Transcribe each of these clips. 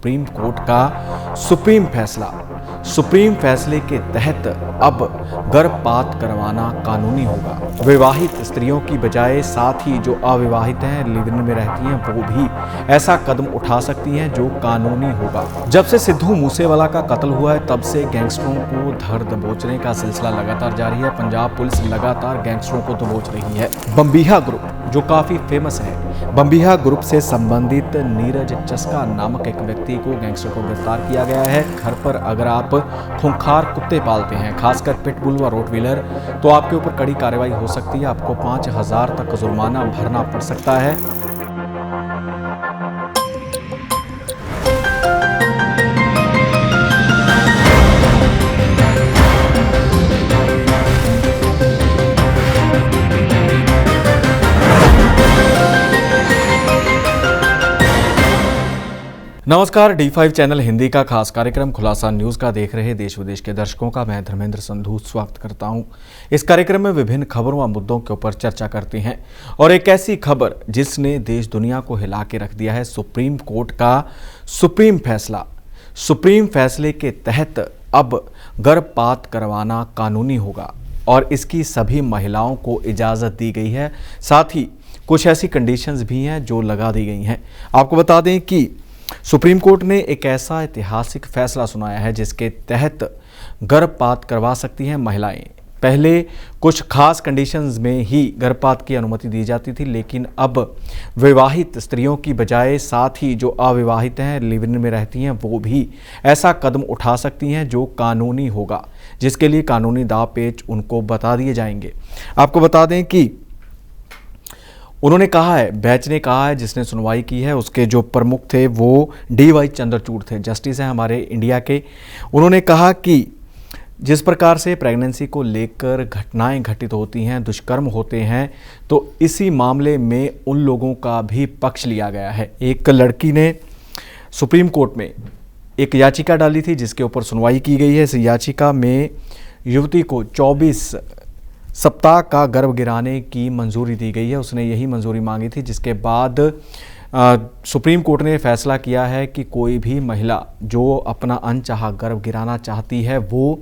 Supreme court का supreme फैसले के तहत अब गर्भपात करवाना कानूनी होगा। विवाहित स्त्रियों की बजाय साथ ही जो अविवाहित हैं, लिव इन में रहती हैं, वो भी ऐसा कदम उठा सकती हैं जो कानूनी होगा। जब से सिद्धू मूसेवाला का कत्ल हुआ है तब से गैंगस्टरों को धर दबोचने का सिलसिला लगातार जारी है। पंजाब पुलिस लगातार गैंगस्टरों को दबोच रही है। बम्बीहा ग्रुप जो काफी फेमस है, बम्बीहा ग्रुप से संबंधित नीरज चस्का नामक एक व्यक्ति को गैंगस्टर को गिरफ्तार किया गया है। घर पर अगर आप खूंखार कुत्ते पालते हैं, खासकर पिटबुल व रोटवीलर, तो आपके ऊपर कड़ी कार्रवाई हो सकती है। आपको 5,000 तक जुर्माना भरना पड़ सकता है। नमस्कार, D5 चैनल हिंदी का खास कार्यक्रम खुलासा न्यूज़ का देख रहे देश विदेश के दर्शकों का मैं धर्मेंद्र संधू स्वागत करता हूं। इस कार्यक्रम में विभिन्न खबरों व मुद्दों के ऊपर चर्चा करते हैं और एक ऐसी खबर जिसने देश दुनिया को हिला के रख दिया है, सुप्रीम कोर्ट का सुप्रीम फैसले के तहत अब गर्भपात करवाना कानूनी होगा और इसकी सभी महिलाओं को इजाज़त दी गई है। साथ ही कुछ ऐसी कंडीशंस भी हैं जो लगा दी गई हैं। आपको बता दें कि सुप्रीम कोर्ट ने एक ऐसा ऐतिहासिक फैसला सुनाया है जिसके तहत गर्भपात करवा सकती हैं महिलाएं। पहले कुछ खास कंडीशंस में ही गर्भपात की अनुमति दी जाती थी, लेकिन अब विवाहित स्त्रियों की बजाय साथ ही जो अविवाहित हैं, लिव इन में रहती हैं, वो भी ऐसा कदम उठा सकती हैं जो कानूनी होगा, जिसके लिए कानूनी दाव पेच उनको बता दिए जाएंगे। आपको बता दें कि उन्होंने कहा है, बेंच ने कहा है, जिसने सुनवाई की है, उसके जो प्रमुख थे वो DY चंद्रचूड़ थे, जस्टिस हैं हमारे इंडिया के। उन्होंने कहा कि जिस प्रकार से प्रेगनेंसी को लेकर घटनाएं घटित होती हैं, दुष्कर्म होते हैं, तो इसी मामले में उन लोगों का भी पक्ष लिया गया है। एक लड़की ने सुप्रीम कोर्ट में एक याचिका डाली थी जिसके ऊपर सुनवाई की गई है। इस याचिका में युवती को 24 सप्ताह का गर्भ गिराने की मंजूरी दी गई है। उसने यही मंजूरी मांगी थी, जिसके बाद सुप्रीम कोर्ट ने फैसला किया है कि कोई भी महिला जो अपना अनचाहा गर्भ गिराना चाहती है वो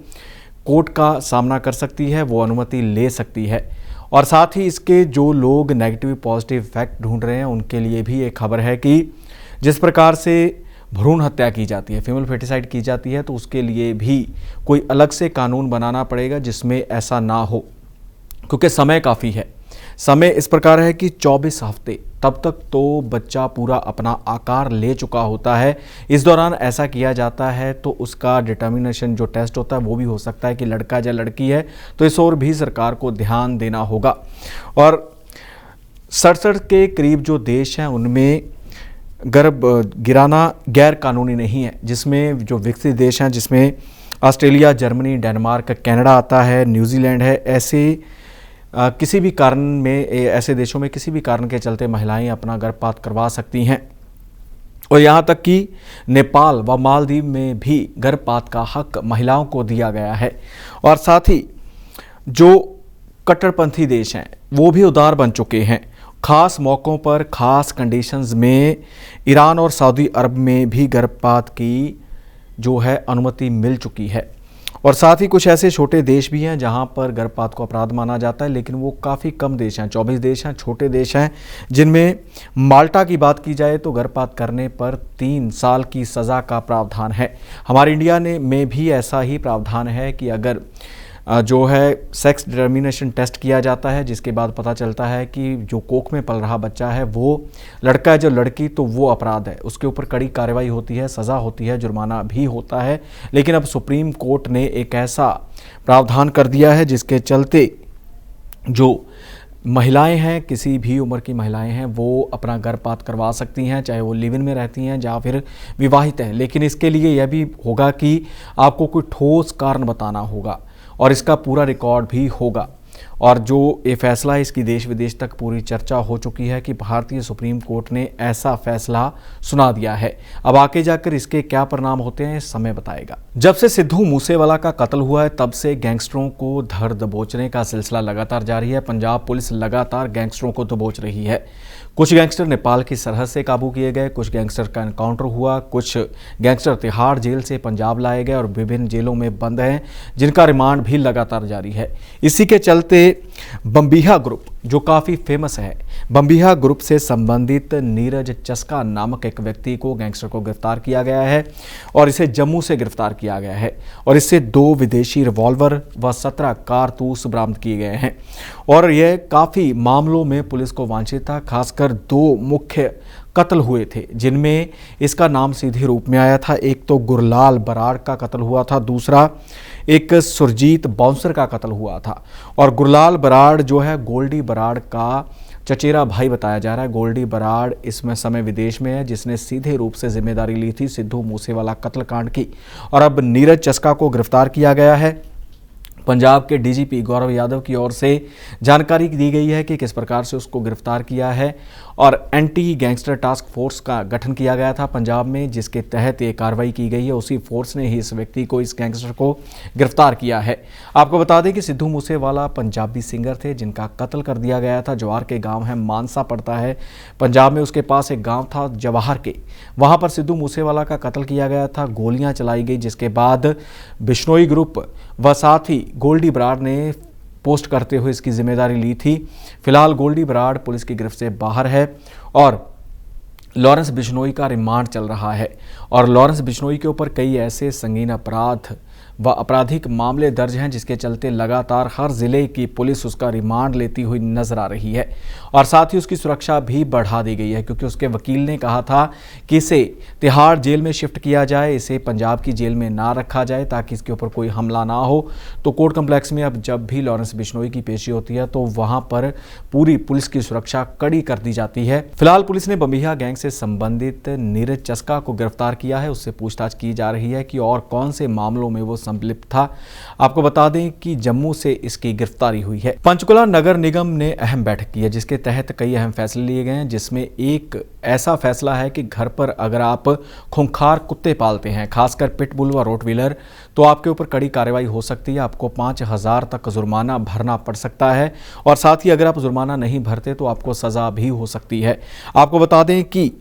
कोर्ट का सामना कर सकती है, वो अनुमति ले सकती है। और साथ ही इसके जो लोग नेगेटिव पॉजिटिव इफेक्ट ढूंढ रहे हैं उनके लिए भी एक खबर है कि जिस प्रकार से भ्रूण हत्या की जाती है, फीमेल फेटिसाइड की जाती है, तो उसके लिए भी कोई अलग से कानून बनाना पड़ेगा जिसमें ऐसा ना हो, क्योंकि समय काफ़ी है। समय इस प्रकार है कि 24 हफ्ते, तब तक तो बच्चा पूरा अपना आकार ले चुका होता है। इस दौरान ऐसा किया जाता है तो उसका डिटर्मिनेशन जो टेस्ट होता है वो भी हो सकता है कि लड़का या लड़की है, तो इस ओर भी सरकार को ध्यान देना होगा। और 67 के करीब जो देश हैं उनमें गर्भ गिराना गैर कानूनी नहीं है, जिसमें जो विकसित देश हैं, जिसमें ऑस्ट्रेलिया, जर्मनी, डेनमार्क, कनाडा आता है, न्यूजीलैंड है, ऐसे किसी भी कारण में, ऐसे देशों में किसी भी कारण के चलते महिलाएं अपना गर्भपात करवा सकती हैं। और यहाँ तक कि नेपाल व मालदीव में भी गर्भपात का हक महिलाओं को दिया गया है। और साथ ही जो कट्टरपंथी देश हैं वो भी उदार बन चुके हैं। खास मौक़ों पर, खास कंडीशंस में ईरान और सऊदी अरब में भी गर्भपात की जो है अनुमति मिल चुकी है। और साथ ही कुछ ऐसे छोटे देश भी हैं जहां पर गर्भपात को अपराध माना जाता है, लेकिन वो काफ़ी कम देश हैं, 24 देश हैं, छोटे देश हैं, जिनमें माल्टा की बात की जाए तो गर्भपात करने पर 3 साल की सज़ा का प्रावधान है। हमारे इंडिया में भी ऐसा ही प्रावधान है कि अगर जो है सेक्स डिटर्मिनेशन टेस्ट किया जाता है, जिसके बाद पता चलता है कि जो कोख में पल रहा बच्चा है वो लड़का है जो लड़की, तो वो अपराध है, उसके ऊपर कड़ी कार्रवाई होती है, सज़ा होती है, जुर्माना भी होता है। लेकिन अब सुप्रीम कोर्ट ने एक ऐसा प्रावधान कर दिया है जिसके चलते जो महिलाएं हैं, किसी भी उम्र की महिलाएं हैं, वो अपना गर्भपात करवा सकती हैं, चाहे वो लिव इन में रहती हैं या फिर विवाहित हैं। लेकिन इसके लिए यह भी होगा कि आपको कोई ठोस कारण बताना होगा और इसका पूरा रिकॉर्ड भी होगा। और जो ये फैसला है इसकी देश विदेश तक पूरी चर्चा हो चुकी है कि भारतीय सुप्रीम कोर्ट ने ऐसा फैसला सुना दिया है। अब आगे जाकर इसके क्या परिणाम होते हैं समय बताएगा। जब से सिद्धू मूसेवाला का कत्ल हुआ है तब से गैंगस्टरों को धर दबोचने का सिलसिला लगातार जारी है। पंजाब पुलिस लगातार गैंगस्टरों को दबोच रही है। कुछ गैंगस्टर नेपाल की सरहद से काबू किए गए, कुछ गैंगस्टर का एनकाउंटर हुआ, कुछ गैंगस्टर तिहाड़ जेल से पंजाब लाए गए और विभिन्न जेलों में बंद हैं, जिनका रिमांड भी लगातार जारी है। इसी के चलते बम्बिहा ग्रुप, जो काफ़ी फेमस है, बम्बिहा ग्रुप से संबंधित नीरज चस्का नामक एक व्यक्ति को गैंगस्टर को गिरफ्तार किया गया है और इसे जम्मू से गिरफ्तार किया गया है और इससे 2 विदेशी रिवॉल्वर व 17 कारतूस बरामद किए गए हैं। और यह काफ़ी मामलों में पुलिस को वांछित था। खासकर 2 मुख्य कत्ल हुए थे जिनमें इसका नाम सीधे रूप में आया था। एक तो गुरलाल बराड़ का कत्ल हुआ था, दूसरा एक सुरजीत बाउंसर का कत्ल हुआ था। और गुरलाल बराड़ जो है गोल्डी बराड़ का चचेरा भाई बताया जा रहा है। गोल्डी बराड़ इसमें समय विदेश में है, जिसने सीधे रूप से जिम्मेदारी ली थी सिद्धू मूसेवाला कत्लकांड की। और अब नीरज चस्का को गिरफ्तार किया गया है। पंजाब के डीजीपी गौरव यादव की ओर से जानकारी दी गई है कि किस प्रकार से उसको गिरफ्तार किया है और एंटी गैंगस्टर टास्क फोर्स का गठन किया गया था पंजाब में, जिसके तहत ये कार्रवाई की गई है। उसी फोर्स ने ही इस व्यक्ति को, इस गैंगस्टर को गिरफ्तार किया है। आपको बता दें कि सिद्धू मूसेवाला पंजाबी सिंगर थे जिनका कत्ल कर दिया गया था। जवाहर के गाँव है, मानसा पड़ता है पंजाब में, उसके पास एक गाँव था जवाहर के, वहाँ पर सिद्धू मूसेवाला का कत्ल किया गया था। गोलियाँ चलाई गई, जिसके बाद बिश्नोई ग्रुप व साथ ही गोल्डी बराड़ ने पोस्ट करते हुए इसकी जिम्मेदारी ली थी। फिलहाल गोल्डी बराड़ पुलिस की गिरफ्त से बाहर है और लॉरेंस बिश्नोई का रिमांड चल रहा है। और लॉरेंस बिश्नोई के ऊपर कई ऐसे संगीन अपराध व आपराधिक मामले दर्ज हैं, जिसके चलते लगातार हर जिले की पुलिस उसका रिमांड लेती हुई नजर आ रही है। और साथ ही उसकी सुरक्षा भी बढ़ा दी गई है, क्योंकि उसके वकील ने कहा था कि इसे तिहाड़ जेल में शिफ्ट किया जाए, इसे पंजाब की जेल में ना रखा जाए ताकि इसके ऊपर कोई हमला ना हो। तो कोर्ट कम्प्लेक्स में अब जब भी लॉरेंस बिश्नोई की पेशी होती है तो वहां पर पूरी पुलिस की सुरक्षा कड़ी कर दी जाती है। फिलहाल पुलिस ने बम्बिहा गैंग से संबंधित नीरज चस्का को गिरफ्तार किया है। उससे पूछताछ की जा रही है कि और कौन से मामलों में वो संलिप्त था। आपको बता दें कि जम्मू से इसकी गिरफ्तारी हुई है। पंचकुला नगर निगम ने अहम बैठक की है, जिसके तहत कई अहम फैसले लिए गए हैं, जिसमें एक ऐसा फैसला है कि घर पर अगर आप खूंखार कुत्ते पालते हैं, खासकर पिटबुल व रोटवीलर, तो आपके ऊपर कड़ी कार्रवाई हो सकती है। आपको 5,000 तक जुर्माना भरना पड़ सकता है और साथ ही अगर आप जुर्माना नहीं भरते तो आपको सजा भी हो सकती है। आपको बता दें कि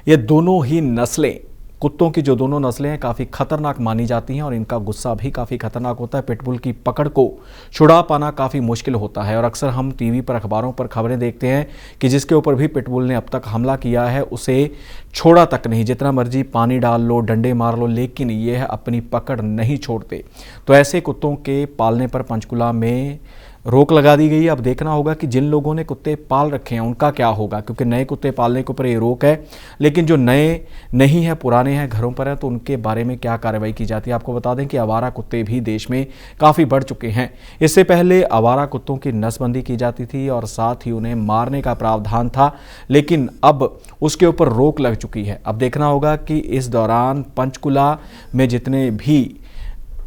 ये दोनों ही नस्लें, कुत्तों की जो दोनों नस्लें हैं, काफ़ी खतरनाक मानी जाती हैं और इनका गुस्सा भी काफ़ी खतरनाक होता है। पिटबुल की पकड़ को छुड़ा पाना काफ़ी मुश्किल होता है और अक्सर हम टीवी पर, अखबारों पर खबरें देखते हैं कि जिसके ऊपर भी पिटबुल ने अब तक हमला किया है उसे छोड़ा तक नहीं, जितना मर्जी पानी डाल लो, डंडे मार लो, लेकिन ये अपनी पकड़ नहीं छोड़ते। तो ऐसे कुत्तों के पालने पर पंचकुला में रोक लगा दी गई है। अब देखना होगा कि जिन लोगों ने कुत्ते पाल रखे हैं उनका क्या होगा, क्योंकि नए कुत्ते पालने के ऊपर ये रोक है, लेकिन जो नए नहीं हैं, पुराने हैं, घरों पर हैं, तो उनके बारे में क्या कार्रवाई की जाती है। आपको बता दें कि आवारा कुत्ते भी देश में काफ़ी बढ़ चुके हैं। इससे पहले आवारा कुत्तों की नसबंदी की जाती थी और साथ ही उन्हें मारने का प्रावधान था, लेकिन अब उसके ऊपर रोक लग चुकी है। अब देखना होगा कि इस दौरान पंचकुला में जितने भी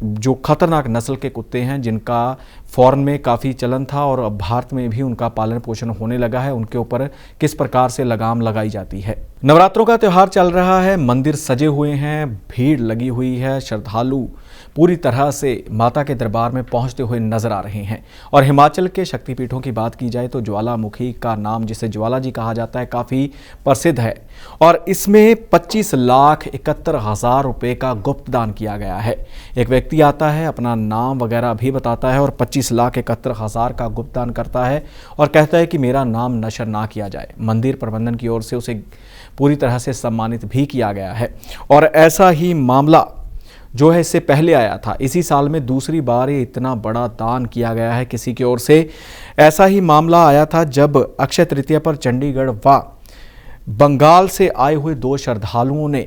जो खतरनाक नस्ल के कुत्ते हैं, जिनका फॉरेन में काफ़ी चलन था और अब भारत में भी उनका पालन पोषण होने लगा है, उनके ऊपर किस प्रकार से लगाम लगाई जाती है। नवरात्रों का त्यौहार चल रहा है, मंदिर सजे हुए हैं, भीड़ लगी हुई है, श्रद्धालु पूरी तरह से माता के दरबार में पहुंचते हुए नजर आ रहे हैं। और हिमाचल के शक्तिपीठों की बात की जाए तो ज्वालामुखी का नाम, जिसे ज्वाला जी कहा जाता है, काफ़ी प्रसिद्ध है और इसमें 25,71,000 रुपये का गुप्त दान किया गया है। एक व्यक्ति आता है, अपना नाम वगैरह भी बताता है और 25,71,000 का गुप्त दान करता है और कहता है कि मेरा नाम नशर ना किया जाए। मंदिर प्रबंधन की ओर से उसे पूरी तरह से सम्मानित भी किया गया है। और ऐसा ही मामला जो है इससे पहले आया था, इसी साल में दूसरी बार ये इतना बड़ा दान किया गया है किसी की ओर से। ऐसा ही मामला आया था जब अक्षय तृतीया पर चंडीगढ़ व बंगाल से आए हुए 2 श्रद्धालुओं ने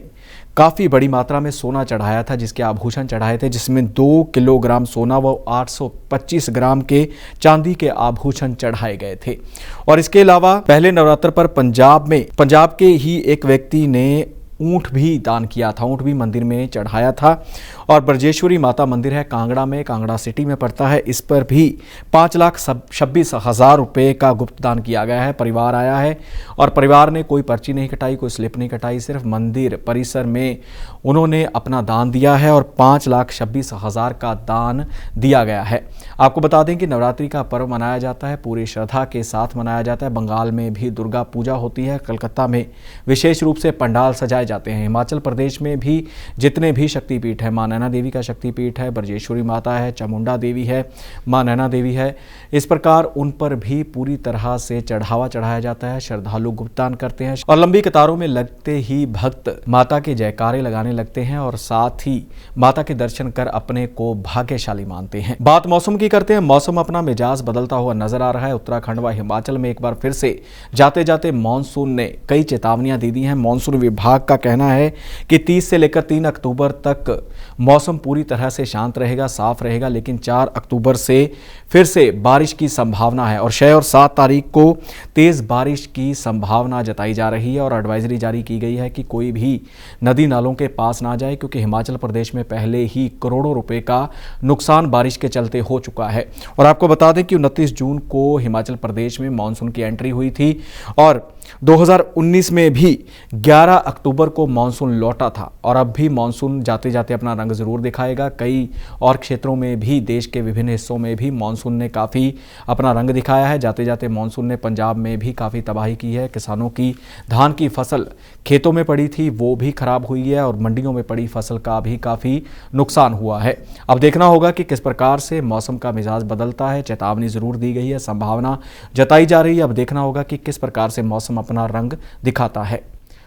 काफ़ी बड़ी मात्रा में सोना चढ़ाया था, जिसके आभूषण चढ़ाए थे, जिसमें 2 किलोग्राम सोना व 825 ग्राम के चांदी के आभूषण चढ़ाए गए थे। और इसके अलावा पहले नवरात्र पर पंजाब के ही एक व्यक्ति ने ऊंट भी दान किया था, ऊंट भी मंदिर में चढ़ाया था। और ब्रजेश्वरी माता मंदिर है कांगड़ा में, कांगड़ा सिटी में पड़ता है। इस पर भी 5,26,000 रुपये का गुप्त दान किया गया है। परिवार आया है और परिवार ने कोई पर्ची नहीं कटाई, कोई स्लिप नहीं कटाई, सिर्फ मंदिर परिसर में उन्होंने अपना दान दिया है और 5,26,000 का दान दिया गया है। आपको बता दें कि नवरात्रि का पर्व मनाया जाता है, पूरी श्रद्धा के साथ मनाया जाता है। बंगाल में भी दुर्गा पूजा होती है, कलकत्ता में विशेष रूप से पंडाल सजाए जाते हैं। हिमाचल प्रदेश में भी जितने भी शक्तिपीठ है, मां नैना देवी का शक्तिपीठ है, ब्रजेश्वरी माता है, चामुंडा देवी है, मां नैना देवी है, इस प्रकार उन पर भी पूरी तरह से चढ़ावा चढ़ाया जाता है। श्रद्धालु गुप्तदान करते हैं और लंबी कतारों में लगते ही भक्त माता के जयकारे लगाने लगते हैं और साथ ही माता के दर्शन कर अपने को भाग्यशाली मानते हैं। बात मौसम की करते हैं। मौसम अपना मिजाज बदलता हुआ नजर आ रहा है। उत्तराखंड व हिमाचल में एक बार फिर से जाते जाते मानसून ने कई चेतावनियां दे दी हैं। मानसून विभाग का कहना है कि 30 से लेकर 3 अक्टूबर तक मौसम पूरी तरह से शांत रहेगा, साफ रहेगा, लेकिन 4 अक्टूबर से फिर से बारिश की संभावना है और 6 और 7 तारीख को तेज बारिश की संभावना जताई जा रही है और एडवाइजरी जारी की गई है कि कोई भी नदी नालों के पास ना जाए, क्योंकि हिमाचल प्रदेश में पहले ही करोड़ों रुपए का नुकसान बारिश के चलते हो चुका है। और आपको बता दें कि 29 जून को हिमाचल प्रदेश में मानसून की एंट्री हुई थी और 2019 में भी 11 अक्टूबर को मानसून लौटा था और अब भी मानसून जाते जाते अपना रंग जरूर दिखाएगा। कई और क्षेत्रों में भी, देश के विभिन्न हिस्सों में भी मानसून ने काफ़ी अपना रंग दिखाया है। जाते जाते मानसून ने पंजाब में भी काफ़ी तबाही की है। किसानों की धान की फसल खेतों में पड़ी थी, वो भी खराब हुई है और मंडियों में पड़ी फसल का भी काफ़ी नुकसान हुआ है। अब देखना होगा कि किस प्रकार से मौसम का मिजाज बदलता है। चेतावनी ज़रूर दी गई है, संभावना जताई जा रही है। अब देखना होगा कि किस प्रकार से मौसम अपना रंग दिखाता है।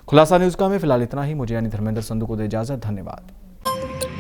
खुलासा न्यूज़ का में फिलहाल इतना ही। मुझे यानी धर्मेंद्र संधू को दे इजाजत। धन्यवाद।